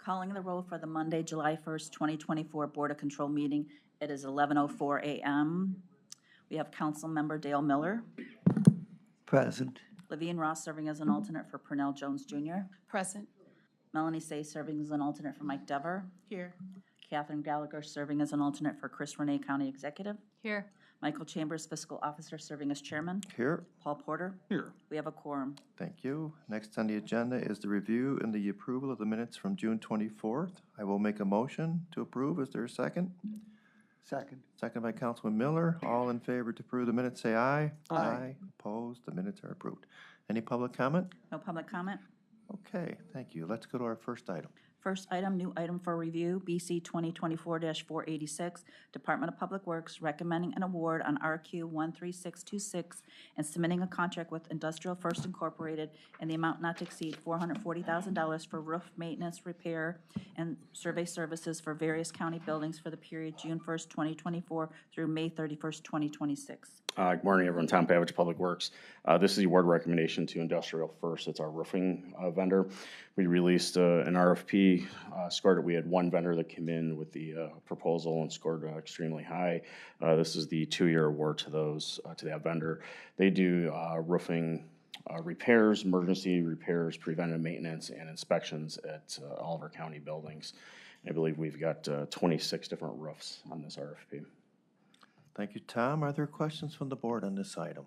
Calling the roll for the Monday, July 1st, 2024 Board of Control meeting. It is 11:04 a.m. We have Councilmember Dale Miller, Present. Levine Ross serving as an alternate for Purnell Jones Jr., Present. Melanie Say serving as an alternate for Mike Dever, Here. Catherine Gallagher serving as an alternate for Chris Renee, County Executive, Here. Michael Chambers, Fiscal Officer serving as Chairman, Here. Paul Porter. Here. We have a quorum. Thank you. Next on the agenda is the review and the approval of the minutes from June 24th. I will make a motion to approve. Is there a second? Second. Second by Councilman Miller. All in favor to approve the minutes, say aye. Aye. Opposed? The minutes are approved. Any public comment? No public comment? Okay, thank you. Let's go to our first item. First item, new item for review, BC 2024-486, Department of Public Works recommending an award on RQ 13626 and submitting a contract with Industrial First Incorporated in the amount not to exceed $440,000 for roof maintenance, repair, and survey services for various county buildings for the period June 1st, 2024 through May 31st, 2026. Good morning, everyone. Tom Pavich, Public Works. This is the award recommendation to Industrial First. It's our roofing vendor. We released an RFP, scored it. We had one vendor that came in with the proposal and scored extremely high. This is the 2-year award to those to that vendor. They do roofing repairs, emergency repairs, preventive maintenance, and inspections at all of our county buildings. I believe we've got 26 different roofs on this RFP. Thank you, Tom. Are there questions from the board on this item?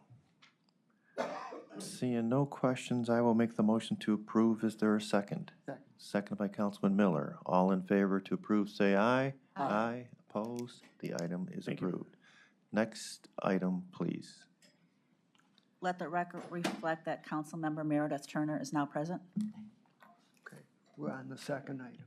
Seeing no questions, I will make the motion to approve. Is there a second? Second. Seconded by Councilman Miller. All in favor to approve, say aye. Aye. Opposed? The item is Thank you. approved. Next item, please. Let the record reflect that Councilmember Meredith Turner is now present. Okay, we're on the second item.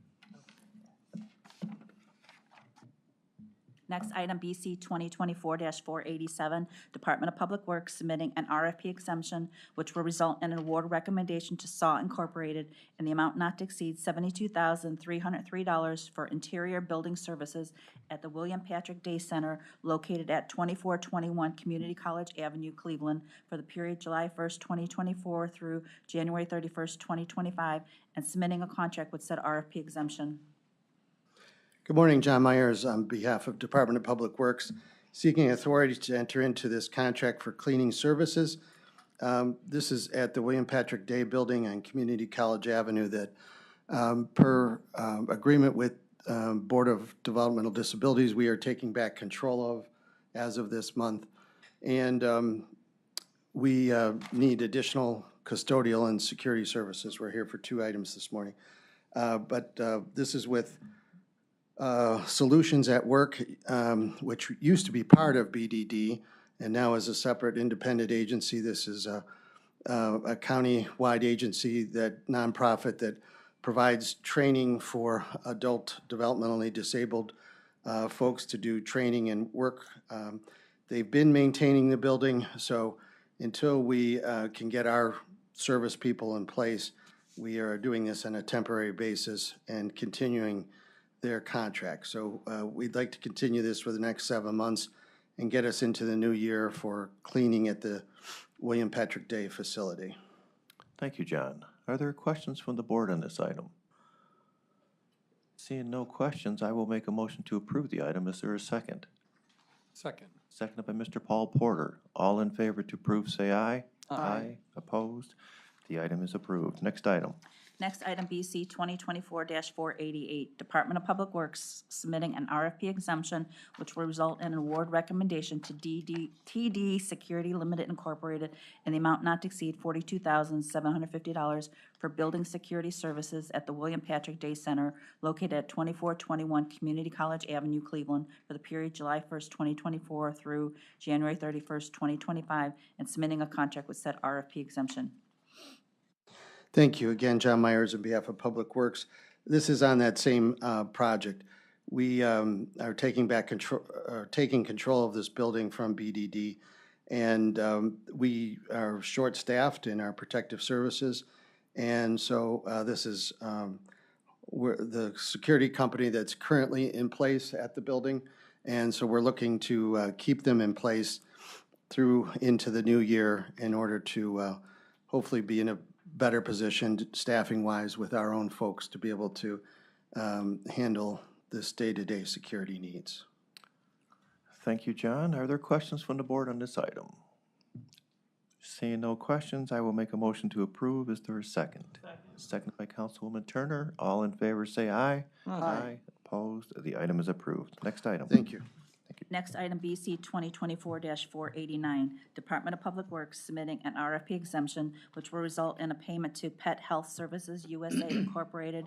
Next item, BC 2024-487, Department of Public Works submitting an RFP exemption, which will result in an award recommendation to SAW Incorporated in the amount not to exceed $72,303 for interior building services at the William Patrick Day Center located at 2421 Community College Avenue, Cleveland, for the period July 1st, 2024 through January 31st, 2025, and submitting a contract with said RFP exemption. Good morning, John Myers on behalf of Department of Public Works, seeking authority to enter into this contract for cleaning services. This is at the William Patrick Day Building on Community College Avenue that per agreement with Board of Developmental Disabilities, we are taking back control of as of this month. And we need additional custodial and security services. We're here for 2 items this morning. But this is with Solutions at Work, which used to be part of BDD and now is a separate independent agency. This is a county-wide agency, that nonprofit that provides training for adult developmentally disabled folks to do training and work. They've been maintaining the building, so until we can get our service people in place, we are doing this on a temporary basis and continuing their contract. So we'd like to continue this for the next 7 months and get us into the new year for cleaning at the William Patrick Day facility. Thank you, John. Are there questions from the board on this item? Seeing no questions, I will make a motion to approve the item. Is there a second? Second. Seconded by Mr. Paul Porter. All in favor to approve, say aye. Aye. Opposed? The item is approved. Next item. Next item, BC 2024-488, Department of Public Works submitting an RFP exemption, which will result in an award recommendation to TD Security Limited Incorporated in the amount not to exceed $42,750 for building security services at the William Patrick Day Center located at 2421 Community College Avenue, Cleveland, for the period July 1st, 2024 through January 31st, 2025, and submitting a contract with said RFP exemption. Thank you. Again, John Myers on behalf of Public Works. This is on that same project. We are taking control of this building from BDD, and we are short-staffed in our protective services, and so this is the security company that's currently in place at the building, and so we're looking to keep them in place through into the new year in order to hopefully be in a better position staffing-wise with our own folks to be able to handle this day-to-day security needs. Thank you, John. Are there questions from the board on this item? Seeing no questions, I will make a motion to approve. Is there a second? Second by Councilwoman Turner. All in favor, say aye. Aye. Opposed? The item is approved. Next item. Thank you. Next item, BC 2024-489, Department of Public Works submitting an RFP exemption which will result in a payment to Pet Health Services USA Incorporated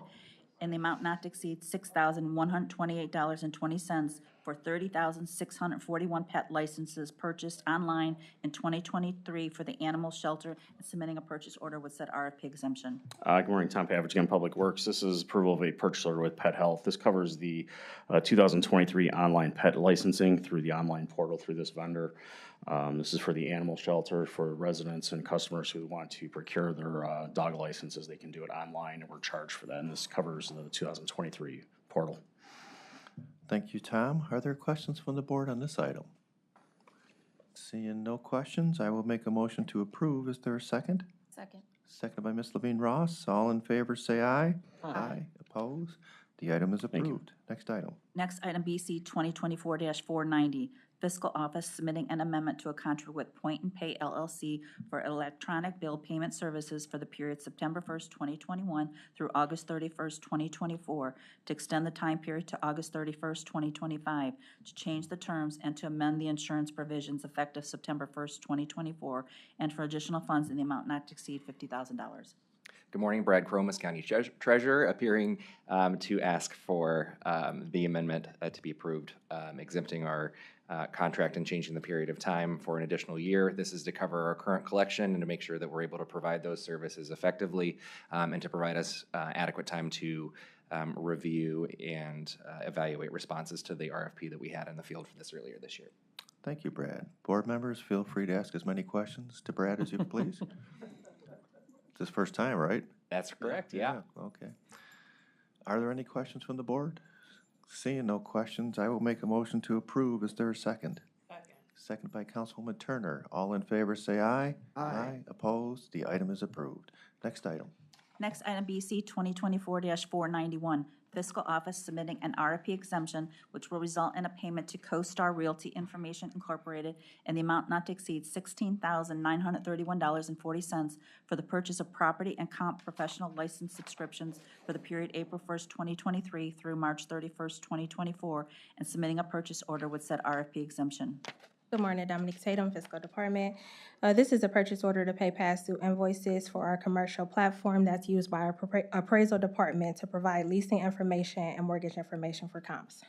in the amount not to exceed $6,128.20 for 30,641 pet licenses purchased online in 2023 for the animal shelter, and submitting a purchase order with said RFP exemption. Good morning, Tom Pavich again, Public Works. This is approval of a purchase order with Pet Health. This covers the 2023 online pet licensing through the online portal through this vendor. This is for the animal shelter for residents and customers who want to procure their dog licenses. They can do it online, and we're charged for that. And this covers the 2023 portal. Thank you, Tom. Are there questions from the board on this item? Seeing no questions, I will make a motion to approve. Is there a second? Second. Seconded by Ms. Levine Ross. All in favor, say aye. Aye. Opposed? The item is you. approved. Next item. Next item, BC 2024-490, Fiscal Office submitting an amendment to a contract with Point and Pay LLC for electronic bill payment services for the period September 1st, 2021 through August 31st, 2024, to extend the time period to August 31st, 2025, to change the terms and to amend the insurance provisions effective September 1st, 2024, and for additional funds in the amount not to exceed $50,000. Good morning, Brad Cromas, County Treasurer, appearing to ask for the amendment to be approved, exempting our contract and changing the period of time for an additional year. This is to cover our current collection and to make sure that we're able to provide those services effectively, and to provide us adequate time to review and evaluate responses to the RFP that we had in the field for this earlier this year. Thank you, Brad. Board members, feel free to ask as many questions to Brad as you please. It's his first time, right? That's correct, yeah. Okay. Are there any questions from the board? Seeing no questions, I will make a motion to approve. Is there a second? Second. Second by Councilwoman Turner. All in favor, say aye. Aye. Opposed? The item is approved. Next item. Next item, BC 2024-491, Fiscal Office submitting an RFP exemption which will result in a payment to CoStar Realty Information Incorporated in the amount not to exceed $16,931.40 for the purchase of property and comp professional license subscriptions for the period April 1st, 2023 through March 31st, 2024, and submitting a purchase order with said RFP exemption. Good morning, Dominique Tatum, Fiscal Department. This is a purchase order to pay pass-through invoices for our commercial platform that's used by our appraisal department to provide leasing information and mortgage information for comps.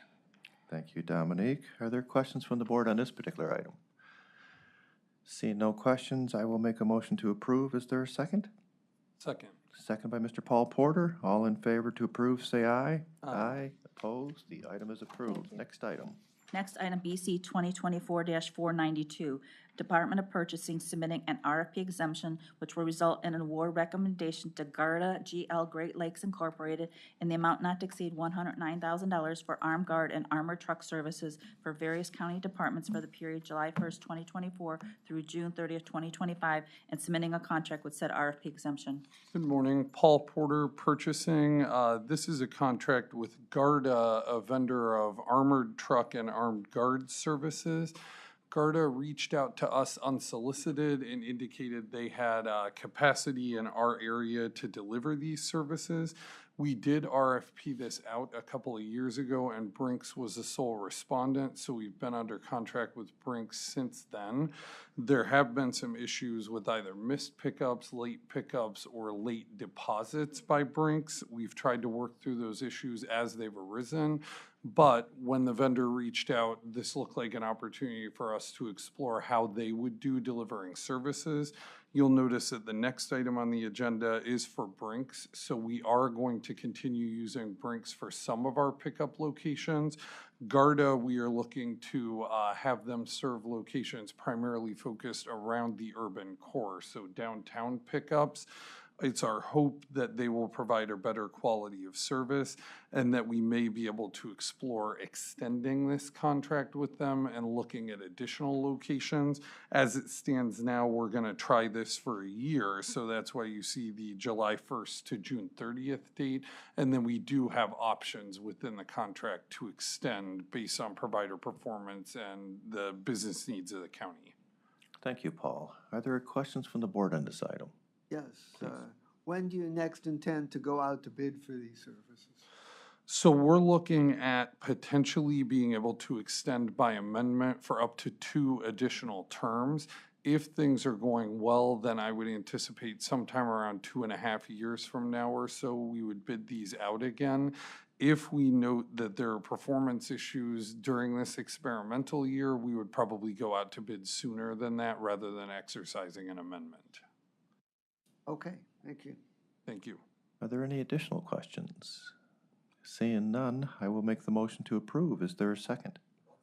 Thank you, Dominique. Are there questions from the board on this particular item? Seeing no questions, I will make a motion to approve. Is there a second? Second. Second by Mr. Paul Porter. All in favor to approve, say aye. Aye. Opposed? The item is approved. Next item. Next item, BC 2024-492, Department of Purchasing submitting an RFP exemption which will result in an award recommendation to Garda GL Great Lakes Incorporated in the amount not to exceed $109,000 for armed guard and armored truck services for various county departments for the period July 1st, 2024 through June 30th, 2025, and submitting a contract with said RFP exemption. Good morning, Paul Porter, Purchasing. This is a contract with Garda, a vendor of armored truck and armed guard services. Garda reached out to us unsolicited and indicated they had capacity in our area to deliver these services. We did RFP this out a couple of years ago, and Brinks was the sole respondent, so we've been under contract with Brinks since then. There have been some issues with either missed pickups, late pickups, or late deposits by Brinks. We've tried to work through those issues as they've arisen. But when the vendor reached out, this looked like an opportunity for us to explore how they would do delivering services. You'll notice that the next item on the agenda is for Brinks, so we are going to continue using Brinks for some of our pickup locations. Garda, we are looking to have them serve locations primarily focused around the urban core, so downtown pickups. it's our hope that they will provide a better quality of service and that we may be able to explore extending this contract with them and looking at additional locations. As it stands now, we're going to try this for a year, so that's why you see the July 1st to June 30th date. And then we do have options within the contract to extend based on provider performance and the business needs of the county. Thank you, Paul. Are there questions from the board on this item? Yes. When do you next intend to go out to bid for these services? So we're looking at potentially being able to extend by amendment for up to 2 additional terms. If things are going well, then I would anticipate sometime around 2.5 years from now or so, we would bid these out again. If we note that there are performance issues during this experimental year, we would probably go out to bid sooner than that rather than exercising an amendment. Okay, thank you. Thank you. Are there any additional questions? Seeing none, I will make the motion to approve. Is there a second?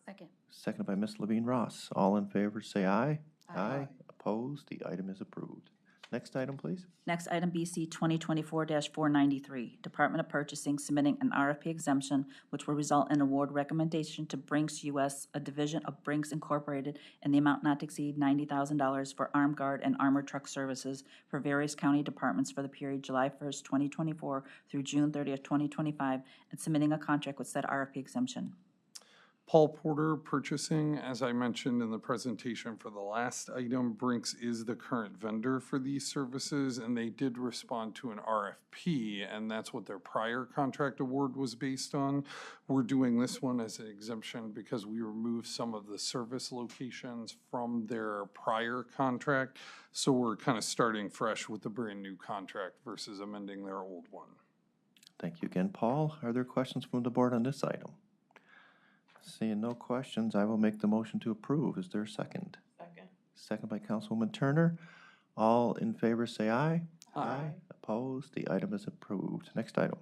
Second. Seconded by Ms. Levine Ross. All in favor, say aye. Aye. Opposed? The item is approved. Next item, please. Next item, BC 2024-493, Department of Purchasing submitting an RFP exemption which will result in award recommendation to Brinks US, a division of Brinks Incorporated, in the amount not to exceed $90,000 for armed guard and armored truck services for various county departments for the period July 1st, 2024 through June 30th, 2025, and submitting a contract with said RFP exemption. Paul Porter Purchasing, as I mentioned in the presentation for the last item, Brinks is the current vendor for these services, and they did respond to an RFP, and that's what their prior contract award was based on. We're doing this one as an exemption because we removed some of the service locations from their prior contract, so we're kind of starting fresh with a brand-new contract versus amending their old one. Thank you again, Paul. Are there questions from the board on this item? Seeing no questions, I will make the motion to approve. Is there a second? Second. Second by Councilwoman Turner. All in favor, say aye. Aye. Opposed? The item is approved. Next item.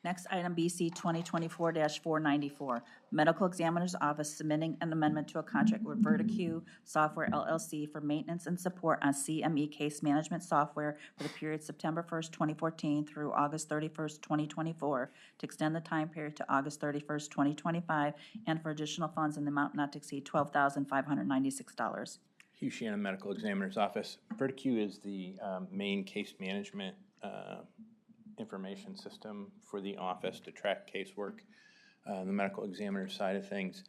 Next item, BC 2024-494, Medical Examiner's Office submitting an amendment to a contract with VertiQ Software LLC for maintenance and support on CME case management software for the period September 1st, 2014 through August 31st, 2024, to extend the time period to August 31st, 2025, and for additional funds in the amount not to exceed $12,596. Hugh Shannon, Medical Examiner's Office. VertiQ is the main case management information system for the office to track casework, the medical examiner side of things.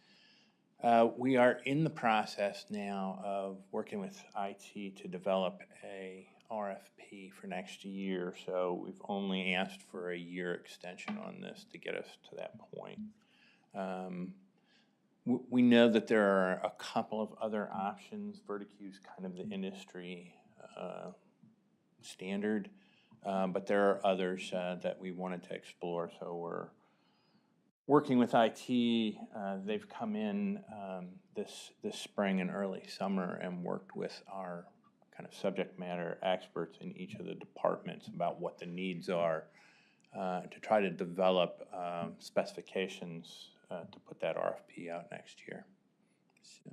We are in the process now of working with IT to develop a RFP for next year, so we've only asked for a year extension on this to get us to that point. We know that there are a couple of other options. VertiQ is kind of the industry standard. But there are others that we wanted to explore, so we're working with IT. They've come in this spring and early summer and worked with our kind of subject matter experts in each of the departments about what the needs are to try to develop specifications to put that RFP out next year. So.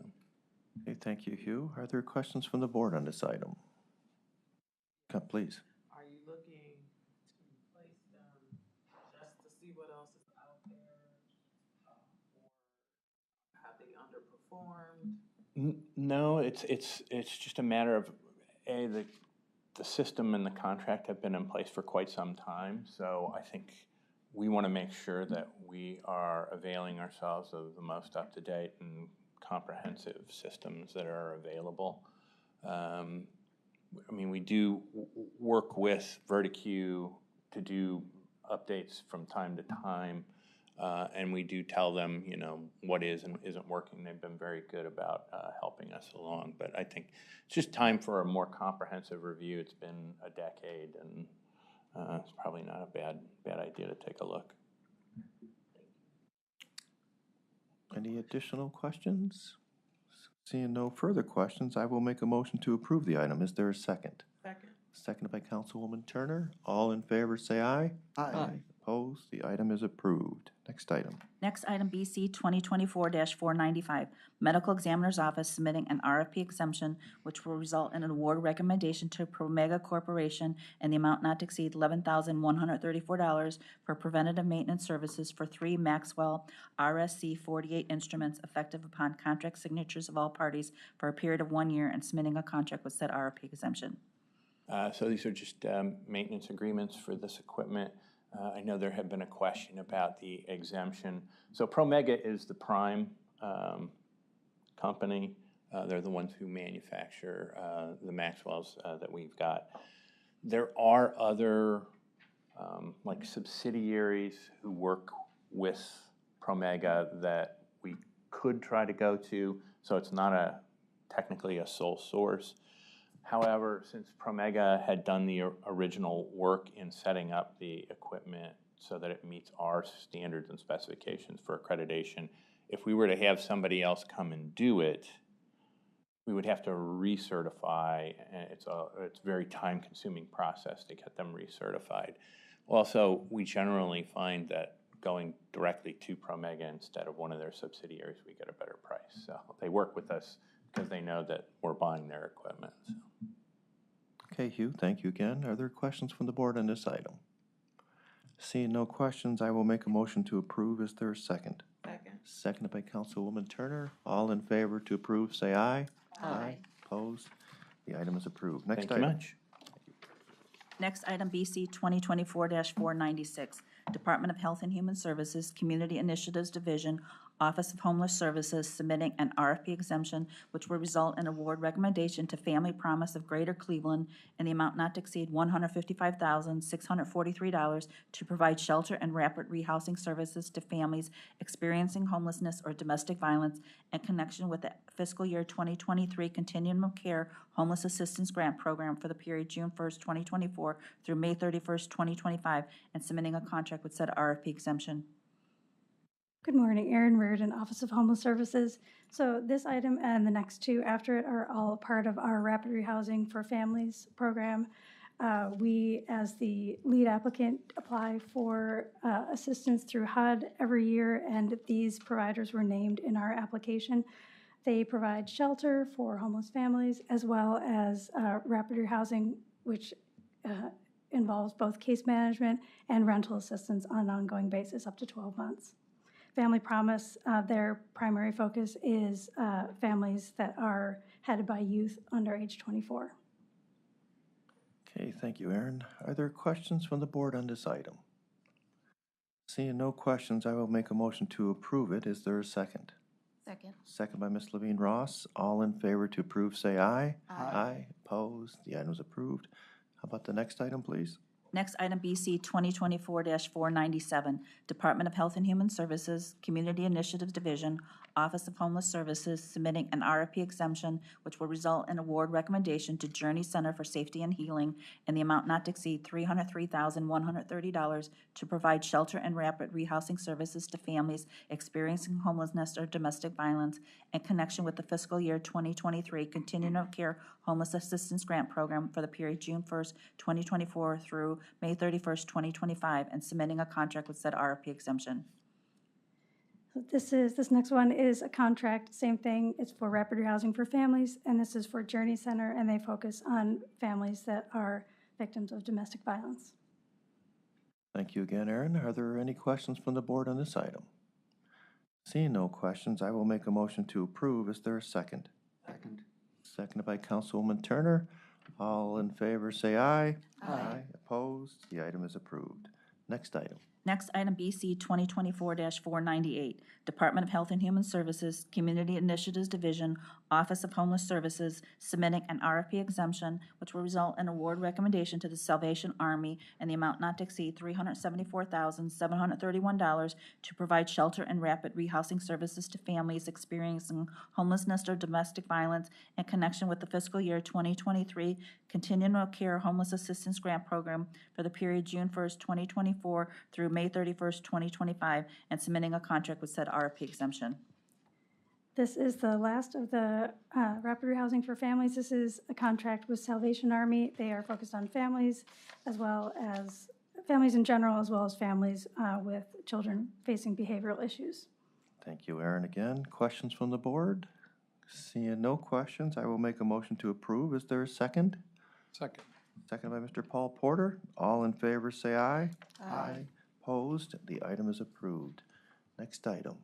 Okay, thank you, Hugh. Are there questions from the board on this item? Please. Are you looking to replace them just to see what else is out there, or have they underperformed? No, it's just a matter of the system and the contract have been in place for quite some time, so I think we want to make sure that we are availing ourselves of the most up-to-date and comprehensive systems that are available. I mean, we do work with VertiQ to do updates from time to time, and we do tell them, you know, what is and isn't working. They've been very good about helping us along, but I think it's just time for a more comprehensive review. It's been a decade, and it's probably not a bad idea to take a look. Any additional questions? Seeing no further questions, I will make a motion to approve the item. Is there a second? Second. Seconded by Councilwoman Turner. All in favor, say aye. Aye. Opposed? The item is approved. Next item. Next item, BC 2024-495, Medical Examiner's Office submitting an RFP exemption, which will result in an award recommendation to Promega Corporation in the amount not to exceed $11,134 for preventative maintenance services for 3 Maxwell RSC 48 instruments effective upon contract signatures of all parties for a period of 1 year and submitting a contract with said RFP exemption. So these are just maintenance agreements for this equipment. I know there had been a question about the exemption. So Promega is the prime company. They're the ones who manufacture the Maxwells that we've got. There are other like subsidiaries who work with Promega that we could try to go to, so it's not technically a sole source. However, since Promega had done the original work in setting up the equipment so that it meets our standards and specifications for accreditation, if we were to have somebody else come and do it, we would have to recertify, and it's a very time-consuming process to get them recertified. Also, we generally find that going directly to Promega instead of one of their subsidiaries, we get a better price. So they work with us because they know that we're buying their equipment. So. Okay, Hugh, thank you again. Are there questions from the board on this item? Seeing no questions, I will make a motion to approve. Is there a second? Second. Seconded by Councilwoman Turner. All in favor to approve, say aye. Aye. Opposed? The item is approved. Next Thank you item. much. Next item, BC 2024-496, Department of Health and Human Services, Community Initiatives Division, Office of Homeless Services submitting an RFP exemption, which will result in award recommendation to Family Promise of Greater Cleveland in the amount not to exceed $155,643 to provide shelter and rapid rehousing services to families experiencing homelessness or domestic violence in connection with the fiscal year 2023 Continuum of Care Homeless Assistance Grant Program for the period June 1st, 2024 through May 31st, 2025, and submitting a contract with said RFP exemption. Good morning, Erin Reardon, Office of Homeless Services. So this item and the next two after it are all part of our Rapid Rehousing for Families program. We, as the lead applicant, apply for assistance through HUD every year, and these providers were named in our application. They provide shelter for homeless families as well as rapid rehousing, which involves both case management and rental assistance on an ongoing basis up to 12 months. Family Promise, their primary focus is families that are headed by youth under age 24. Okay, thank you, Aaron. Are there questions from the board on this item? Seeing no questions, I will make a motion to approve it. Is there a second? Second. Second by Ms. Levine Ross. All in favor to approve, say aye. Aye. Opposed? The item is approved. How about the next item, please? Next item, BC 2024-497, Department of Health and Human Services, Community Initiatives Division, Office of Homeless Services submitting an RFP exemption, which will result in award recommendation to Journey Center for Safety and Healing in the amount not to exceed $303,130 to provide shelter and rapid rehousing services to families experiencing homelessness or domestic violence in connection with the fiscal year 2023 Continuum of Care Homeless Assistance Grant Program for the period June 1st, 2024 through May 31st, 2025, and submitting a contract with said RFP exemption. This next one is a contract, same thing. It's for rapid rehousing for families, and this is for Journey Center, and they focus on families that are victims of domestic violence. Thank you again, Aaron. Are there any questions from the board on this item? Seeing no questions, I will make a motion to approve. Is there a second? Second. Seconded by Councilwoman Turner. All in favor, say aye. Aye. Opposed? The item is approved. Next item. Next item, BC 2024-498, Department of Health and Human Services, Community Initiatives Division, Office of Homeless Services, submitting an RFP exemption, which will result in award recommendation to the Salvation Army in the amount not to exceed $374,731 to provide shelter and rapid rehousing services to families experiencing homelessness or domestic violence in connection with the fiscal year 2023 Continuum of Care Homeless Assistance Grant Program for the period June 1st, 2024 through May 31st, 2025, and submitting a contract with said RFP exemption. This is the last of the Rapid Rehousing for Families. This is a contract with Salvation Army. They are focused on families as well as families in general, as well as families with children facing behavioral issues. Thank you, Aaron. Again, questions from the board? Seeing no questions, I will make a motion to approve. Is there a second? Second. Second by Mr. Paul Porter. All in favor, say aye. Aye. Opposed? The item is approved. Next item.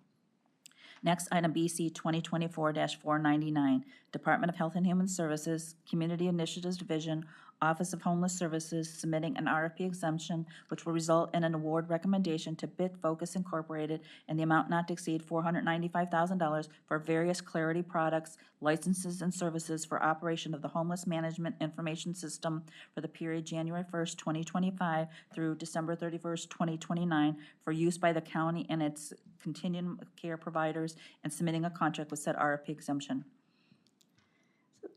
Next, item BC 2024-499, Department of Health and Human Services, Community Initiatives Division, Office of Homeless Services submitting an RFP exemption, which will result in an award recommendation to Bit Focus Incorporated in the amount not to exceed $495,000 for various Clarity products, licenses, and services for operation of the Homeless Management Information System for the period January 1st, 2025 through December 31st, 2029, for use by the county and its continuum of care providers, and submitting a contract with said RFP exemption.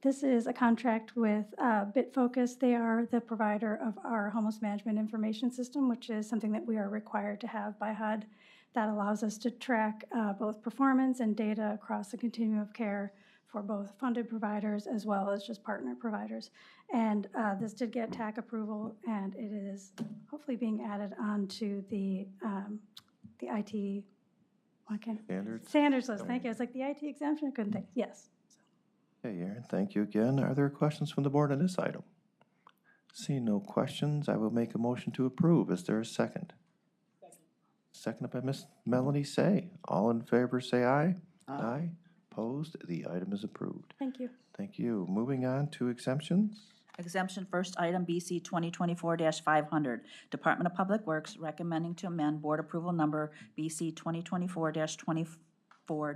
This is a contract with BitFocus. They are the provider of our homeless management information system, which is something that we are required to have by HUD. That allows us to track both performance and data across the continuum of care for both funded providers as well as just partner providers. And this did get TAC approval, and it is hopefully being added onto the IT, standards list. Thank you. It's like the IT exemption. I couldn't think. Yes. Okay, Aaron, thank you again. Are there questions from the board on this item? Seeing no questions, I will make a motion to approve. Is there a second? Seconded by Ms. Melanie Say. All in favor, say aye. Aye. Opposed? The item is approved. Thank you. Thank you. Moving on to exemptions. Exemption, first item, BC 2024-500, Department of Public Works recommending to amend board approval number BC 2024-24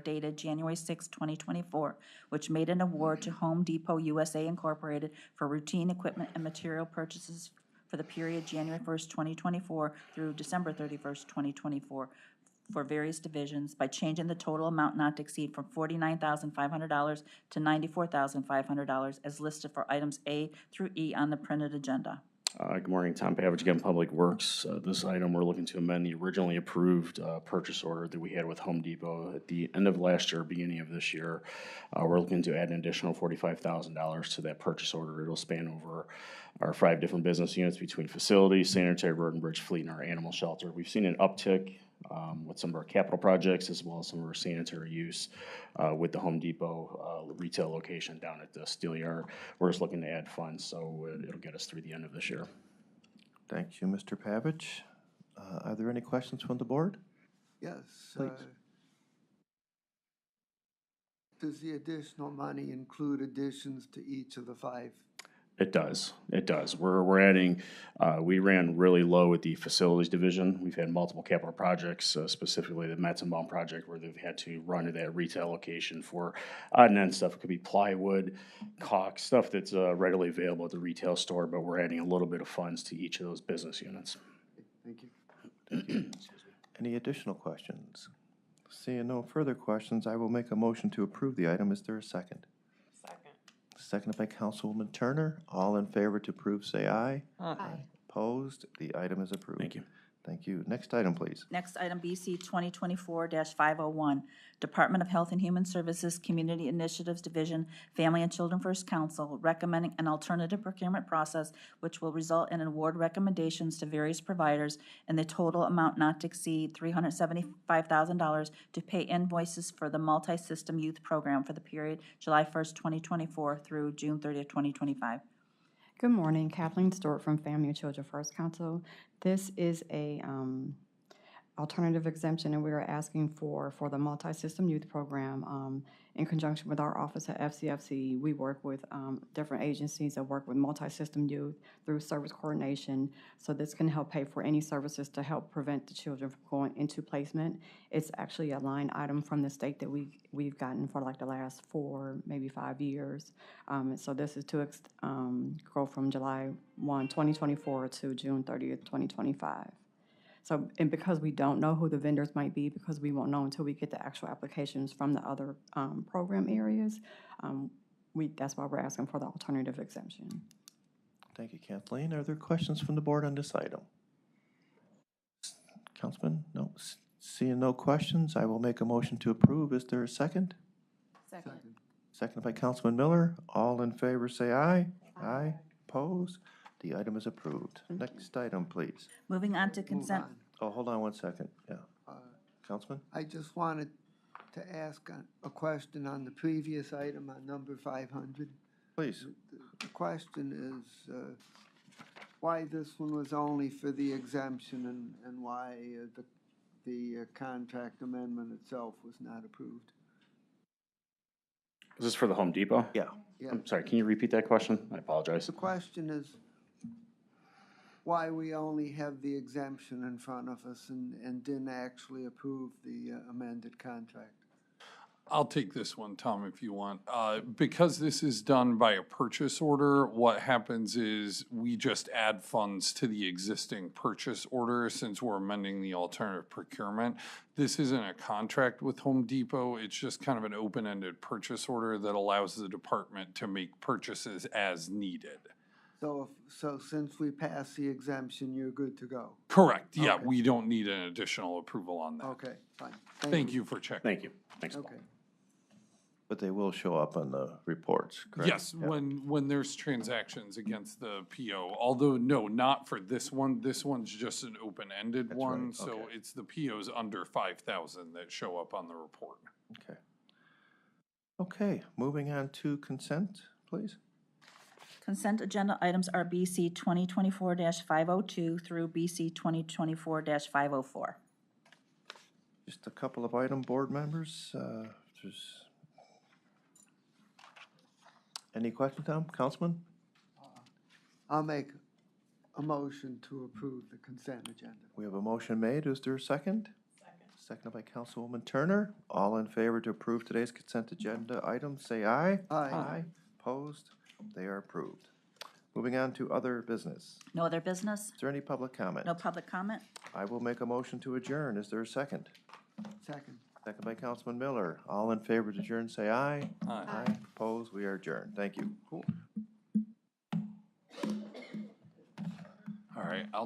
dated January 6, 2024, which made an award to Home Depot USA Incorporated for routine equipment and material purchases for the period January 1st, 2024 through December 31st, 2024 for various divisions by changing the total amount not to exceed from $49,500 to $94,500 as listed for items A through E on the printed agenda. Good morning, Tom Pavich again, Public Works. This item, we're looking to amend the originally approved purchase order that we had with Home Depot at the end of last year, beginning of this year. We're looking to add an additional $45,000 to that purchase order. It'll span over our 5 different business units between facilities, sanitary, road and bridge fleet, and our animal shelter. We've seen an uptick with some of our capital projects as well as some of our sanitary use with the Home Depot retail location down at the Steel Yard. We're just looking to add funds, so it'll get us through the end of this year. Thank you, Mr. Pavich. Are there any questions from the board? Yes. Please. Does the additional money include additions to each of the 5? It does. It does. We're adding, we ran really low at the facilities division. We've had multiple capital projects, specifically the Metzenbaum project, where they've had to run to that retail location for odd and end stuff. It could be plywood, caulk, stuff that's readily available at the retail store, but we're adding a little bit of funds to each of those business units. Thank you. Thank you. Any additional questions? Seeing no further questions, I will make a motion to approve the item. Is there a second? Seconded by Councilwoman Turner. All in favor to approve, say aye. Aye. Opposed? The item is approved. Thank you. Thank you. Next item, please. Next item, BC 2024-501, Department of Health and Human Services, Community Initiatives Division, Family and Children First Council, recommending an alternative procurement process which will result in award recommendations to various providers and the total amount not to exceed $375,000 to pay invoices for the multi-system youth program for the period July 1st, 2024 through June 30th, 2025. Good morning, Kathleen Stewart from Family and Children First Council. This is a alternative exemption, and we are asking for the multi-system youth program. In conjunction with our office at FCFC, we work with different agencies that work with multi-system youth through service coordination. So this can help pay for any services to help prevent the children from going into placement. It's actually a line item from the state that we've gotten for like the last 4, maybe 5 years. So this is to go from July 1, 2024 to June 30th, 2025. So, and because we don't know who the vendors might be, because we won't know until we get the actual applications from the other program areas, that's why we're asking for the alternative exemption. Thank you, Kathleen. Are there questions from the board on this item? Councilman? No. Seeing no questions, I will make a motion to approve. Is there a second? Seconded by Councilman Miller. All in favor say aye. Aye. Opposed? The item is approved. Next item, please. Moving on to Move consent. on. Oh, hold on one second. Yeah. Uh, Councilman? I just wanted to ask a question on the previous item on number 500. Please. The question is why this one was only for the exemption and why the contract amendment itself was not approved. Is this for the Home Depot? Yeah. Yeah. I'm sorry, can you repeat that question? I apologize. The question is why we only have the exemption in front of us and didn't actually approve the amended contract. I'll take this one, Tom, if you want. Because this is done by a purchase order, what happens is we just add funds to the existing purchase order since we're amending the alternative procurement. This isn't a contract with Home Depot. It's just kind of an open-ended purchase order that allows the department to make purchases as needed. So since we passed the exemption, you're good to go? Correct, yeah, Okay. we don't need an additional approval on that. Okay, fine. Thank you for checking. Thank you. Thanks, Paul. Okay. But they will show up on the reports, correct? Yes, Yeah. when there's transactions against the PO, although no, not for this one. This one's just an open-ended That's one, right, so okay. it's the POs under 5,000 that show up on the report. Okay. Okay, moving on to consent, please. Consent agenda items are BC 2024-502 through BC 2024-504. Just a couple of item, board members. There's any questions, Tom? Councilman? I'll make a motion to approve the consent agenda. We have a motion made. Is there a second? Seconded by Councilwoman Turner. All in favor to approve today's consent agenda items, say aye. Aye. Opposed? They are approved. Moving on to other business. No other business? Is there any public comment? No public comment? I will make a motion to adjourn. Is there a second? Second. Second by Councilman Miller. All in favor to adjourn, say aye. Aye. Opposed? We are adjourned. Thank you. All right, I'll